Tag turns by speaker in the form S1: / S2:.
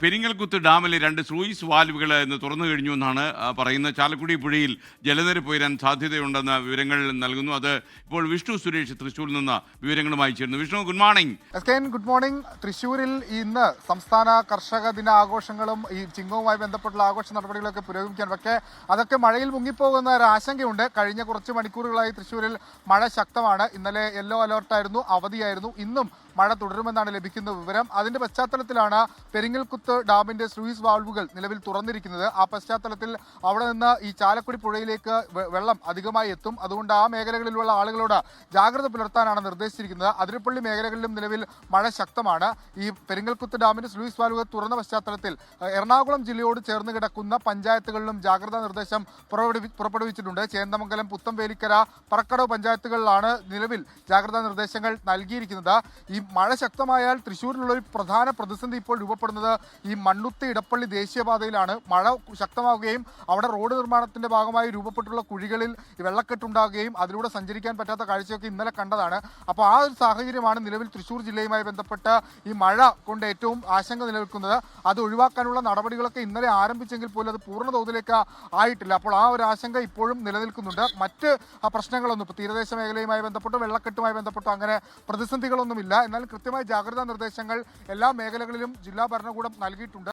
S1: പെരിങ്ങൽകുത്ത് ഡാമിലെ 2 സ്ലൂയിസ് വാൽവുകൾ ഇന്ന് തുറന്നു കഴിഞ്ഞു എന്നാണ് പറയുന്നത്. ചാലക്കുടി പുഴയിൽ ജലനിരപ്പ് ഉയരാൻ സാധ്യതയുണ്ടെന്ന വിവരങ്ങൾ നൽകുന്നു. അത് ഇപ്പോൾ വിഷ്ണു സുരേഷ് തൃശ്ശൂരിൽ നിന്ന് വിവരങ്ങളുമായി ചേരുന്നു. Vishnu, good morning.
S2: Good morning. തൃശ്ശൂരിൽ ഇന്ന് സംസ്ഥാന കർഷക ദിന ആഘോഷങ്ങളും ഈ ചിങ്ങവുമായി ബന്ധപ്പെട്ടുള്ള ആഘോഷ നടപടികളൊക്കെ പുരോഗമിക്കാൻ, പക്ഷേ അതൊക്കെ മഴയിൽ മുങ്ങിപ്പോകുന്ന ഒരു ആശങ്കയുണ്ട്. കഴിഞ്ഞ കുറച്ച് മണിക്കൂറുകളായി തൃശ്ശൂരിൽ മഴ ശക്തമാണ്. ഇന്നലെ യെല്ലോ അലർട്ടായിരുന്നു, അവധിയായിരുന്നു. ഇന്നും മഴ തുടരുമെന്നാണ് ലഭിക്കുന്ന വിവരം. അതിന്റെ പശ്ചാത്തലത്തിലാണ് പെരിങ്ങൽകുത്ത് ഡാമിന്റെ സ്ലൂയിസ് വാൾവുകൾ നിലവിൽ തുറന്നിരിക്കുന്നത്. ആ പശ്ചാത്തലത്തിൽ അവിടെ നിന്ന് ഈ ചാലക്കുടി പുഴയിലേക്ക് വെള്ളം അധികമായി എത്തും. അതുകൊണ്ട് ആ മേഖലകളിലുള്ള ആളുകളോട് ജാഗ്രത പുലർത്താനാണ് നിർദ്ദേശിച്ചിരിക്കുന്നത്. അതിരപ്പള്ളി മേഖലകളിലും നിലവിൽ മഴ ശക്തമാണ്. ഈ പെരിങ്ങൽകുത്ത് ഡാമിന്റെ സ്ലൂയിസ് വാൽവുകൾ തുറന്ന പശ്ചാത്തലത്തിൽ എറണാകുളം ജില്ലയോട് ചേർന്ന് കിടക്കുന്ന പഞ്ചായത്തുകളിലും ജാഗ്രതാ നിർദ്ദേശം പുറപ്പെടുവിച്ചിട്ടുണ്ട്. ചേന്ദമംഗലം, പുത്തംവേലിക്കര, പറക്കടവ് പഞ്ചായത്തുകളിലാണ് നിലവിൽ ജാഗ്രതാ നിർദ്ദേശങ്ങൾ നൽകിയിരിക്കുന്നത്. ഈ മഴ ശക്തമായാൽ തൃശ്ശൂരിലുള്ള ഒരു പ്രധാന പ്രതിസന്ധി ഇപ്പോൾ രൂപപ്പെടുന്നത് ഈ മണ്ണുത്തി ഇടപ്പള്ളി ദേശീയപാതയിലാണ്. മഴ ശക്തമാവുകയും അവിടെ റോഡ് നിർമ്മാണത്തിന്റെ ഭാഗമായി രൂപപ്പെട്ടുള്ള കുഴികളിൽ വെള്ളക്കെട്ടുണ്ടാകുകയും അതിലൂടെ സഞ്ചരിക്കാൻ പറ്റാത്ത കാഴ്ചയൊക്കെ ഇന്നലെ കണ്ടതാണ്. അപ്പോൾ ആ ഒരു സാഹചര്യമാണ് നിലവിൽ തൃശ്ശൂർ ജില്ലയുമായി ബന്ധപ്പെട്ട് ഈ മഴ കൊണ്ട് ഏറ്റവും ആശങ്ക നിലനിൽക്കുന്നത്. അത് ഒഴിവാക്കാനുള്ള നടപടികളൊക്കെ ഇന്നലെ ആരംഭിച്ചെങ്കിൽ പോലും അത് പൂർണ്ണ തോതിലേക്ക് ആയിട്ടില്ല. അപ്പോൾ ആ ഒരു ആശങ്ക ഇപ്പോഴും നിലനിൽക്കുന്നുണ്ട്. മറ്റ് തീരദേശ മേഖലയുമായി ബന്ധപ്പെട്ടോ വെള്ളക്കെട്ടുമായി ബന്ധപ്പെട്ടോ അങ്ങനെ പ്രതിസന്ധികളൊന്നുമില്ല. എന്നാൽ കൃത്യമായ ജാഗ്രതാ നിർദ്ദേശങ്ങൾ എല്ലാ മേഖലകളിലും ജില്ലാ ഭരണകൂടം നൽകിയിട്ടുണ്ട്.